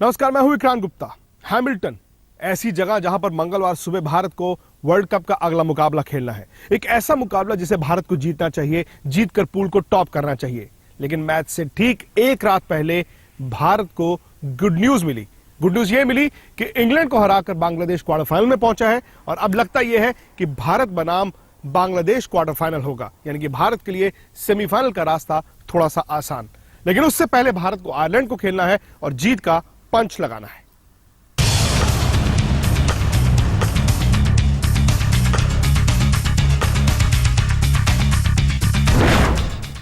नमस्कार, मैं हूं विक्रांत गुप्ता। हैमिल्टन ऐसी जगह जहां पर मंगलवार सुबह भारत को वर्ल्ड कप का अगला मुकाबला खेलना है। एक ऐसा मुकाबला जिसे भारत को जीतना चाहिए, जीतकर पूल को टॉप करना चाहिए। लेकिन मैच से ठीक एक रात पहले भारत को गुड न्यूज मिली। गुड न्यूज यह मिली कि इंग्लैंड को हराकर बांग्लादेश क्वार्टर फाइनल में पहुंचा है और अब लगता यह है कि भारत बनाम बांग्लादेश क्वार्टर फाइनल होगा, यानी कि भारत के लिए सेमीफाइनल का रास्ता थोड़ा सा आसान। लेकिन उससे पहले भारत को आयरलैंड को खेलना है और जीत का पंच लगाना है।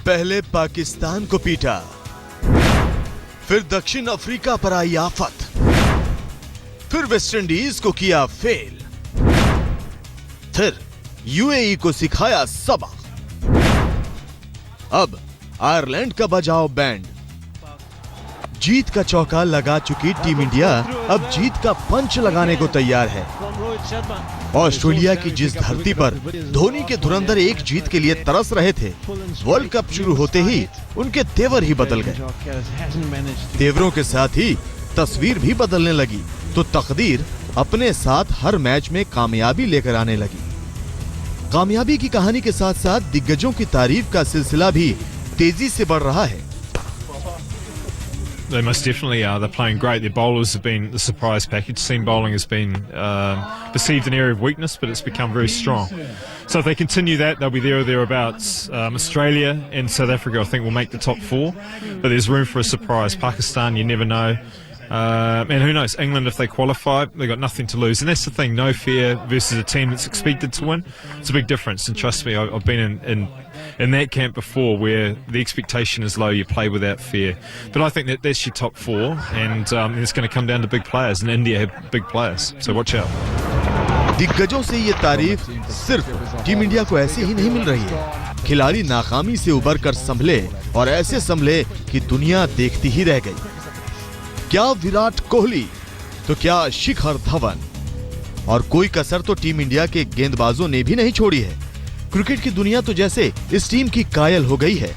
पहले पाकिस्तान को पीटा, फिर दक्षिण अफ्रीका पर आई आफत, फिर वेस्टइंडीज को किया फेल, फिर यूएई को सिखाया सबक। अब आयरलैंड का बजाओ बैंड। जीत का चौका लगा चुकी टीम इंडिया अब जीत का पंच लगाने को तैयार है। ऑस्ट्रेलिया की जिस धरती पर धोनी के धुरंधर एक जीत के लिए तरस रहे थे, वर्ल्ड कप शुरू होते ही उनके तेवर ही बदल गए। तेवरों के साथ ही तस्वीर भी बदलने लगी, तो तकदीर अपने साथ हर मैच में कामयाबी लेकर आने लगी। कामयाबी की कहानी के साथ साथ दिग्गजों की तारीफ का सिलसिला भी तेजी से बढ़ रहा है। They most definitely are. They're playing great. Their bowlers have been the surprise package. Seam bowling has been perceived an area of weakness, but it's become very strong. So if they continue that, they'll be there or thereabouts. Australia and South Africa, I think, will make the top four, but there's room for a surprise. Pakistan, you never know. And who knows, England, if they qualify, they've got nothing to lose. And that's the thing, no fear versus a team that's expected to win. It's a big difference. And trust me, I've been in that camp before where the expectation is low, you play without fear. But I think that's your top four, and it's going to come down to big players. And India have big players, so watch out. दिग्गजों से ये तारीफ सिर्फ team India को ऐसे ही नहीं मिल रही है। खिलाड़ी नाकामी से उबर कर संभले, और ऐसे संभले कि दुनिया देखती ही रह गई। क्या विराट कोहली, तो क्या शिखर धवन, और कोई कसर तो टीम इंडिया के गेंदबाजों ने भी नहीं छोड़ी है। क्रिकेट की दुनिया तो जैसे इस टीम की कायल हो गई है।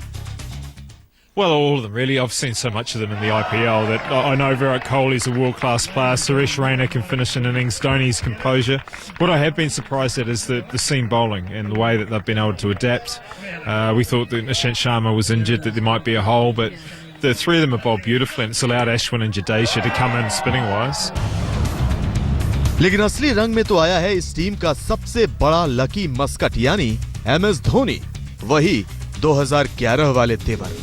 Well, all of them really. I've seen so much of them in the IPL that I know Virat Kohli's a world-class player. Suresh Raina can finish an innings. Dhoni's composure. What I have been surprised at is the seam bowling and the way that they've been able to adapt. We thought that Nishant Sharma was injured, that there might be a hole, but the three of them have bowled beautifully, and it's allowed Ashwin and Jadeja to come in spinning-wise. लेकिन असली रंग में तो आया है इस team का सबसे बड़ा लकी मस्कट, यानी MS धोनी। वही 2011 वाले तेवर,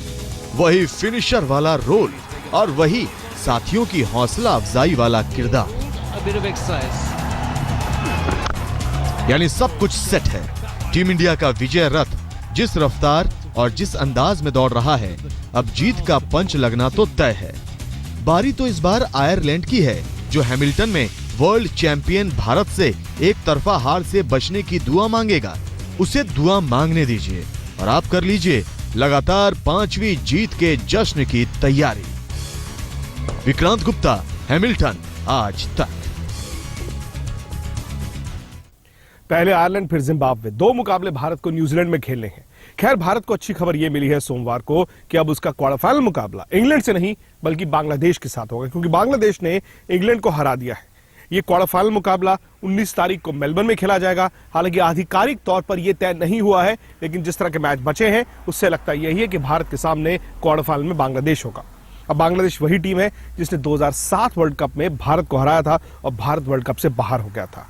वही फिनिशर वाला रोल, और वही साथियों की हौसला अफजाई वाला किरदार। यानी सब कुछ सेट है। टीम इंडिया का विजय रथ जिस रफ्तार और जिस अंदाज में दौड़ रहा है, अब जीत का पंच लगना तो तय है। बारी तो इस बार आयरलैंड की है, जो हैमिल्टन में वर्ल्ड चैंपियन भारत से एक तरफा हार से बचने की दुआ मांगेगा। उसे दुआ मांगने दीजिए और आप कर लीजिए लगातार 5वीं जीत के जश्न की तैयारी। विक्रांत गुप्ता, हैमिल्टन, आज तक। पहले आयरलैंड फिर जिम्बाब्वे, दो मुकाबले भारत को न्यूजीलैंड में खेलने हैं। खैर, भारत को अच्छी खबर यह मिली है सोमवार को कि अब उसका क्वार्टर फाइनल मुकाबला इंग्लैंड से नहीं बल्कि बांग्लादेश के साथ होगा, क्योंकि बांग्लादेश ने इंग्लैंड को हरा दिया है। यह क्वार्टर फाइनल मुकाबला 19 तारीख को मेलबर्न में खेला जाएगा। हालांकि आधिकारिक तौर पर यह तय नहीं हुआ है, लेकिन जिस तरह के मैच बचे हैं उससे लगता यही है कि भारत के सामने क्वार्टर फाइनल में बांग्लादेश होगा। अब बांग्लादेश वही टीम है जिसने 2007 वर्ल्ड कप में भारत को हराया था और भारत वर्ल्ड कप से बाहर हो गया था।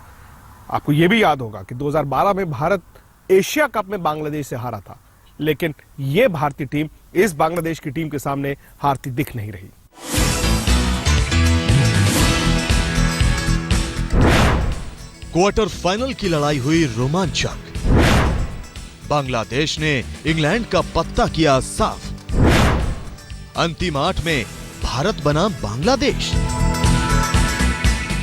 आपको यह भी याद होगा कि 2012 में भारत एशिया कप में बांग्लादेश से हारा था, लेकिन यह भारतीय टीम इस बांग्लादेश की टीम के सामने हारती दिख नहीं रही। क्वार्टर फाइनल की लड़ाई हुई रोमांचक। बांग्लादेश ने इंग्लैंड का पत्ता किया साफ। अंतिम 8 में भारत बना बांग्लादेश।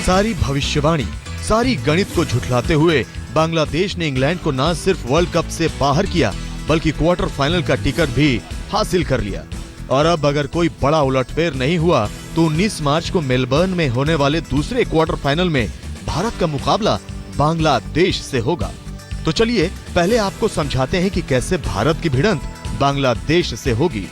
सारी भविष्यवाणी, सारी गणित को झुठलाते हुए बांग्लादेश ने इंग्लैंड को न सिर्फ वर्ल्ड कप से बाहर किया, बल्कि क्वार्टर फाइनल का टिकट भी हासिल कर लिया। और अब अगर कोई बड़ा उलटफेर नहीं हुआ तो 19 मार्च को मेलबर्न में होने वाले दूसरे क्वार्टर फाइनल में भारत का मुकाबला बांग्लादेश से होगा। तो चलिए पहले आपको समझाते हैं कि कैसे भारत की भिड़ंत बांग्लादेश से होगी।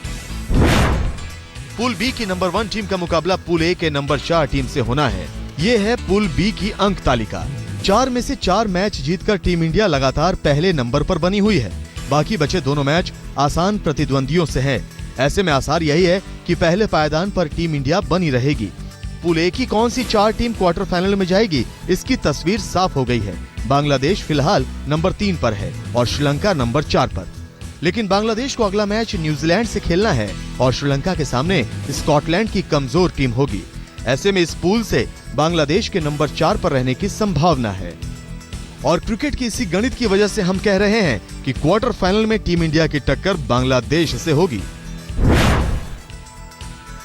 पूल बी की नंबर 1 टीम का मुकाबला पूल ए के नंबर 4 टीम से होना है। ये है पूल बी की अंक तालिका। 4 में से 4 मैच जीतकर टीम इंडिया लगातार पहले नंबर पर बनी हुई है। बाकी बचे दोनों मैच आसान प्रतिद्वंदियों से है। ऐसे में आसार यही है कि पहले पायदान पर टीम इंडिया बनी रहेगी। पूल ए की कौन सी 4 टीम क्वार्टर फाइनल में जाएगी, इसकी तस्वीर साफ हो गई है। बांग्लादेश फिलहाल नंबर 3 पर है और श्रीलंका नंबर 4 पर। लेकिन बांग्लादेश को अगला मैच न्यूजीलैंड से खेलना है और श्रीलंका के सामने स्कॉटलैंड की कमजोर टीम होगी। ऐसे में इस पूल से बांग्लादेश के नंबर 4 पर रहने की संभावना है। और क्रिकेट की इसी गणित की वजह से हम कह रहे हैं कि क्वार्टर फाइनल में टीम इंडिया की टक्कर बांग्लादेश से होगी।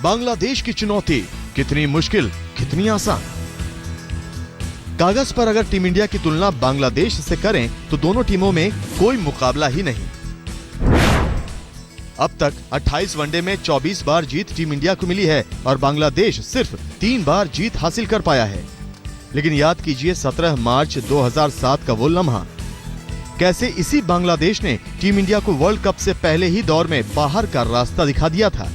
बांग्लादेश की चुनौती कितनी मुश्किल, कितनी आसान। कागज पर अगर टीम इंडिया की तुलना बांग्लादेश से करें तो दोनों टीमों में कोई मुकाबला ही नहीं। अब तक 28 वनडे में 24 बार जीत टीम इंडिया को मिली है और बांग्लादेश सिर्फ 3 बार जीत हासिल कर पाया है। लेकिन याद कीजिए 17 मार्च 2007 का वो लम्हा, कैसे इसी बांग्लादेश ने टीम इंडिया को वर्ल्ड कप से पहले ही दौर में बाहर का रास्ता दिखा दिया था।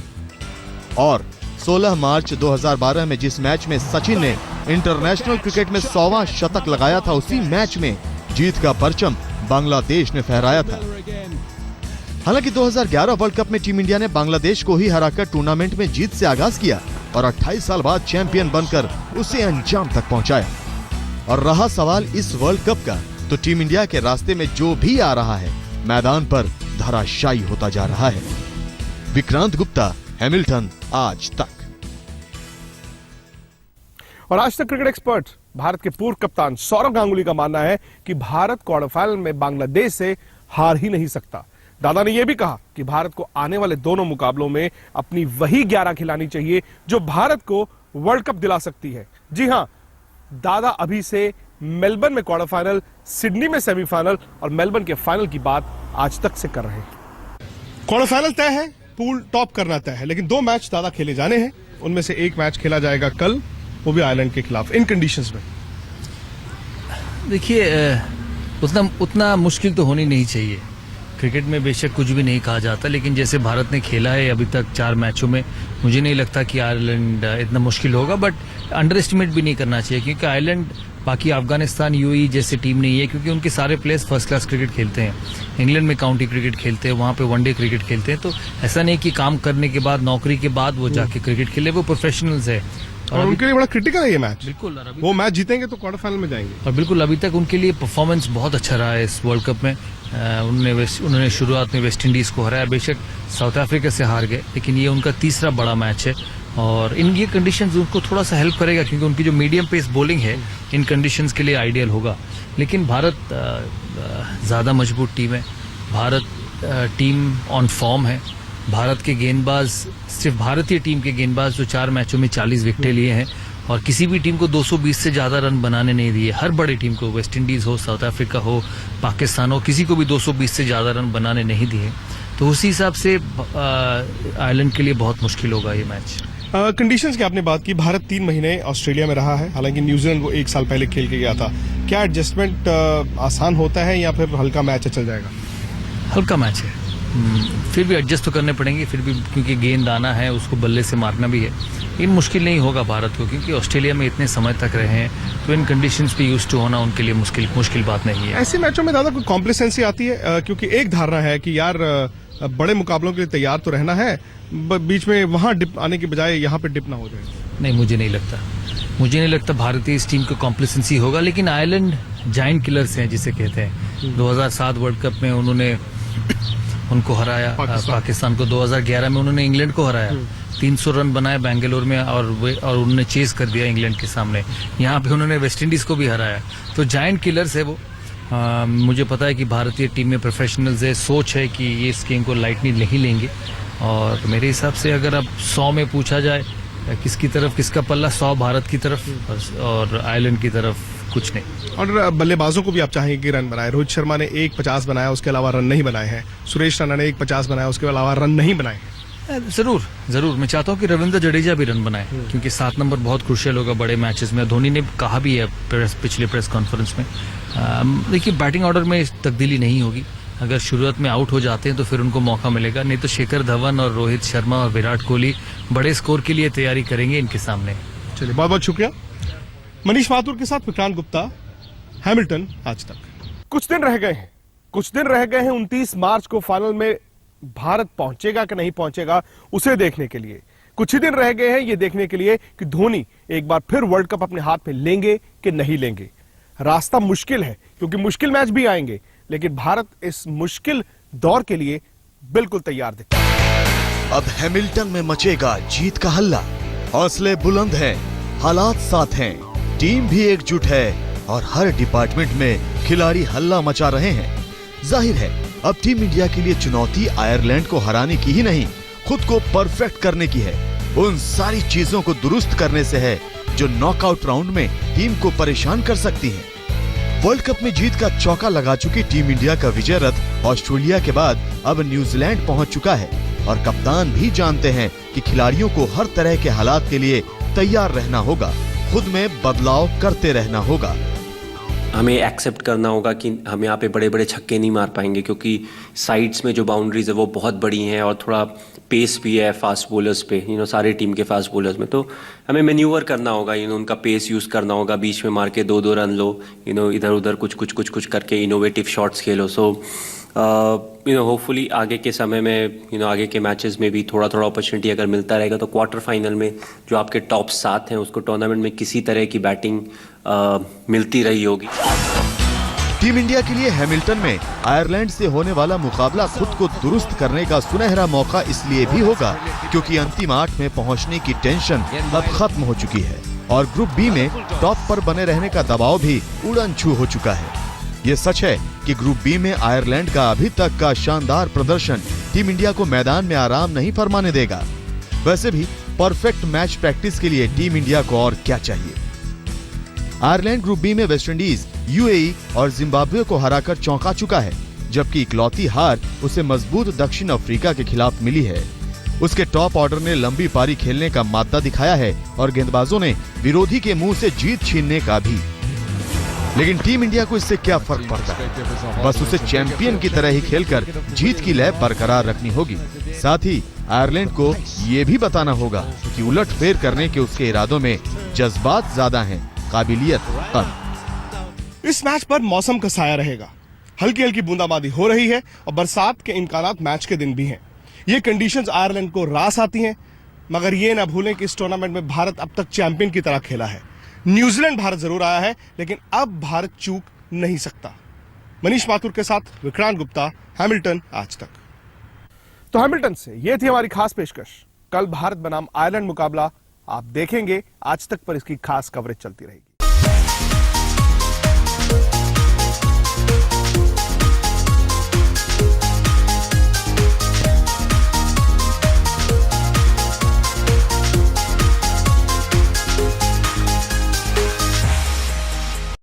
और 16 मार्च 2012 में जिस मैच में सचिन ने इंटरनेशनल क्रिकेट में 100वां शतक लगाया था, उसी मैच में जीत का परचम बांग्लादेश ने फहराया था। हालांकि 2011 वर्ल्ड कप में टीम इंडिया ने बांग्लादेश को ही हराकर टूर्नामेंट में जीत से आगाज किया और 28 साल बाद चैंपियन बनकर उसे अंजाम तक पहुंचाया। और रहा सवाल इस वर्ल्ड कप का, तो टीम इंडिया के रास्ते में जो भी आ रहा है मैदान पर धराशायी होता जा रहा है। विक्रांत गुप्ता, हैमिल्टन, आज तक। और आज तक क्रिकेट एक्सपर्ट भारत के पूर्व कप्तान सौरव गांगुली का मानना है कि भारत क्वार्टर फाइनल में बांग्लादेश से हार ही नहीं सकता। दादा ने यह भी कहा कि भारत को आने वाले दोनों मुकाबलों में अपनी वही 11 खिलानी चाहिए जो भारत को वर्ल्ड कप दिला सकती है। जी हां, दादा अभी से मेलबर्न में क्वार्टर फाइनल, सिडनी में सेमीफाइनल और मेलबर्न के फाइनल की बात आज तक से कर रहे हैं। क्वार्टर फाइनल तय है, पूल टॉप करना तय है, लेकिन 2 मैच दादा खेले जाने हैं। उनमें से एक मैच खेला जाएगा कल, वो भी आयरलैंड के खिलाफ। इन कंडीशंस में देखिए, उतना मुश्किल तो होनी नहीं चाहिए। क्रिकेट में बेशक कुछ भी नहीं कहा जाता, लेकिन जैसे भारत ने खेला है अभी तक 4 मैचों में, मुझे नहीं लगता कि आयरलैंड इतना मुश्किल होगा। बट अंडर एस्टिमेट भी नहीं करना चाहिए, क्योंकि आयरलैंड बाकी अफगानिस्तान, यूएई जैसी टीम नहीं है, क्योंकि उनके सारे प्लेयर्स फर्स्ट क्लास क्रिकेट खेलते हैं। इंग्लैंड में काउंटी क्रिकेट खेलते हैं, वहां पे वनडे क्रिकेट खेलते हैं। तो ऐसा नहीं कि काम करने के बाद, नौकरी के बाद वो जाके क्रिकेट खेले, वो प्रोफेशनल्स है। और उनके लिए बड़ा क्रिटिकल है ये मैच। बिल्कुल, वो मैच जीतेंगे तो क्वार्टर फाइनल में जाएंगे। और बिल्कुल अभी तक उनके लिए परफॉर्मेंस बहुत अच्छा रहा है इस वर्ल्ड कप में। उन्होंने शुरुआत में वेस्ट इंडीज को हराया, बेशक साउथ अफ्रीका से हार गए, लेकिन ये उनका तीसरा बड़ा मैच है। और इन ये कंडीशंस उनको थोड़ा सा हेल्प करेगा, क्योंकि उनकी जो मीडियम पेस बॉलिंग है इन कंडीशंस के लिए आइडियल होगा। लेकिन भारत ज़्यादा मजबूत टीम है, भारत टीम ऑन फॉर्म है। भारत के गेंदबाज, सिर्फ भारतीय टीम के गेंदबाज जो 4 मैचों में 40 विकेटें लिए हैं और किसी भी टीम को 220 से ज्यादा रन बनाने नहीं दिए। हर बड़ी टीम को, वेस्ट इंडीज हो, साउथ अफ्रीका हो, पाकिस्तान हो, किसी को भी 220 से ज्यादा रन बनाने नहीं दिए। तो उसी हिसाब से आयरलैंड के लिए बहुत मुश्किल होगा ये मैच। कंडीशंस की आपने बात की, भारत 3 महीने ऑस्ट्रेलिया में रहा है, हालांकि न्यूजीलैंड वो 1 साल पहले खेल के गया था। क्या एडजस्टमेंट आसान होता है या फिर हल्का मैच चल जाएगा? हल्का मैच है, फिर भी एडजस्ट तो करने पड़ेंगे, फिर भी क्योंकि गेंद आना है, उसको बल्ले से मारना भी है। इन मुश्किल नहीं होगा भारत को, क्योंकि ऑस्ट्रेलिया में इतने समय तक रहे हैं, तो इन कंडीशंस पे यूज्ड टू होना उनके लिए मुश्किल बात नहीं है। ऐसे मैचों में दादा कोई कॉम्प्लेसेंसी आती है? क्योंकि एक धारणा है कि यार बड़े मुकाबलों के लिए तैयार तो रहना है, बीच में वहां डिप आने के बजाय यहाँ पे डिप ना हो जाए। नहीं, मुझे नहीं लगता भारतीय इस टीम को कॉम्प्लेसेंसी होगा। लेकिन आयरलैंड जायंट किलर्स हैं जिसे कहते हैं। 2007 वर्ल्ड कप में उन्होंने उनको हराया, पाकिस्तान को। 2011 में उन्होंने इंग्लैंड को हराया, 300 रन बनाए बेंगलोर में, और उन्होंने चेस कर दिया इंग्लैंड के सामने। यहाँ पे उन्होंने वेस्ट इंडीज को भी हराया। तो जायंट किलर्स है वो। मुझे पता है कि भारतीय टीम में प्रोफेशनल्स है, सोच है कि ये इस गेम को लाइटली नहीं लेंगे। और मेरे हिसाब से अगर अब 100 में पूछा जाए किसकी तरफ किसका पल्ला, 100 भारत की तरफ और आयरलैंड की तरफ कुछ नहीं। और बल्लेबाजों को भी आप चाहेंगे कि रन बनाए। रोहित शर्मा ने 150 बनाया, उसके अलावा रन नहीं बनाए हैं। सुरेश रैना ने 150 बनाया, उसके अलावा रन नहीं बनाए हैं। जरूर मैं चाहता हूं कि रविंद्र जडेजा भी रन बनाए, क्योंकि 7 नंबर बहुत क्रूशियल होगा बड़े मैचेस में। धोनी ने कहा भी है पिछले प्रेस कॉन्फ्रेंस में। देखिए, बैटिंग ऑर्डर में तब्दीली नहीं होगी। अगर शुरुआत में आउट हो जाते हैं तो फिर उनको मौका मिलेगा, नहीं तो शिखर धवन और रोहित शर्मा और विराट कोहली बड़े स्कोर के लिए तैयारी करेंगे इनके सामने। चलिए, बहुत बहुत शुक्रिया। मनीष माथुर के साथ विक्रांत गुप्ता, हैमिल्टन आज तक। कुछ दिन रह गए हैं 29 मार्च को फाइनल में भारत पहुंचेगा कि नहीं पहुंचेगा उसे देखने के लिए। कुछ ही दिन रह गए हैं ये देखने के लिए कि धोनी एक बार फिर वर्ल्ड कप अपने हाथ में लेंगे कि नहीं लेंगे। रास्ता मुश्किल है क्योंकि मुश्किल मैच भी आएंगे, लेकिन भारत इस मुश्किल दौर के लिए बिल्कुल तैयार दिखता है। अब हैमिल्टन में मचेगा जीत का हल्ला। हौसले बुलंद हैं, हालात साथ हैं, टीम भी एकजुट है और हर डिपार्टमेंट में खिलाड़ी हल्ला मचा रहे हैं। जाहिर है अब टीम इंडिया के लिए चुनौती आयरलैंड को हराने की ही नहीं, खुद को परफेक्ट करने की है। उन सारी चीजों को दुरुस्त करने से है जो नॉकआउट राउंड में टीम को परेशान कर सकती हैं। वर्ल्ड कप में जीत का चौका लगा चुकी टीम इंडिया का विजय रथ ऑस्ट्रेलिया के बाद अब न्यूजीलैंड पहुंच चुका है और कप्तान भी जानते हैं कि खिलाड़ियों को हर तरह के हालात के लिए तैयार रहना होगा, खुद में बदलाव करते रहना होगा। हमें एक्सेप्ट करना होगा कि हम यहाँ पे बड़े बड़े छक्के नहीं मार पाएंगे क्योंकि साइड्स में जो बाउंड्रीज है वो बहुत बड़ी हैं और थोड़ा पेस भी है फास्ट बॉलर्स पे, सारे टीम के फास्ट बॉलर्स में। तो हमें मैन्यूवर करना होगा, उनका पेस यूज़ करना होगा, बीच में मार के 2-2 रन लो, इधर उधर कुछ करके इनोवेटिव शॉट्स खेलो। सो होपफुली आगे के समय में आगे के मैचेस में भी थोड़ा अपॉर्चुनिटी अगर मिलता रहेगा तो क्वार्टर फाइनल में जो आपके टॉप 7 हैं उसको टूर्नामेंट में किसी तरह की बैटिंग मिलती रही होगी। टीम इंडिया के लिए हैमिल्टन में आयरलैंड से होने वाला मुकाबला खुद को दुरुस्त करने का सुनहरा मौका इसलिए भी होगा क्योंकि अंतिम 8 में पहुंचने की टेंशन अब खत्म हो चुकी है और ग्रुप बी में टॉप पर बने रहने का दबाव भी उड़न छू हो चुका है। ये सच है कि ग्रुप बी में आयरलैंड का अभी तक का शानदार प्रदर्शन टीम इंडिया को मैदान में आराम नहीं फरमाने देगा। वैसे भी परफेक्ट मैच प्रैक्टिस के लिए टीम इंडिया को और क्या चाहिए। आयरलैंड ग्रुप बी में वेस्टइंडीज, यूएई और जिम्बाब्वे को हराकर चौंका चुका है, जबकि इकलौती हार उसे मजबूत दक्षिण अफ्रीका के खिलाफ मिली है। उसके टॉप ऑर्डर ने लंबी पारी खेलने का माद्दा दिखाया है और गेंदबाजों ने विरोधी के मुंह से जीत छीनने का भी। लेकिन टीम इंडिया को इससे क्या फर्क पड़ता है, बस उसे चैंपियन की तरह ही खेलकर जीत की लय बरकरार रखनी होगी। साथ ही आयरलैंड को ये भी बताना होगा कि उलटफेर करने के उसके इरादों में जज्बात ज्यादा हैं, काबिलियत कम। इस मैच पर मौसम का साया रहेगा। हल्की हल्की बूंदाबांदी हो रही है और बरसात के इम्कानात मैच के दिन भी हैं। ये कंडीशंस आयरलैंड को रास आती हैं, मगर ये ना भूलें कि इस टूर्नामेंट में भारत अब तक चैंपियन की तरह खेला है। न्यूजीलैंड भारत जरूर आया है, लेकिन अब भारत चूक नहीं सकता। मनीष माथुर के साथ विक्रांत गुप्ता, हैमिल्टन आज तक। तो हैमिल्टन से ये थी हमारी खास पेशकश। कल भारत बनाम आयरलैंड मुकाबला आप देखेंगे आज तक पर इसकी खास कवरेज चलती रहेगी।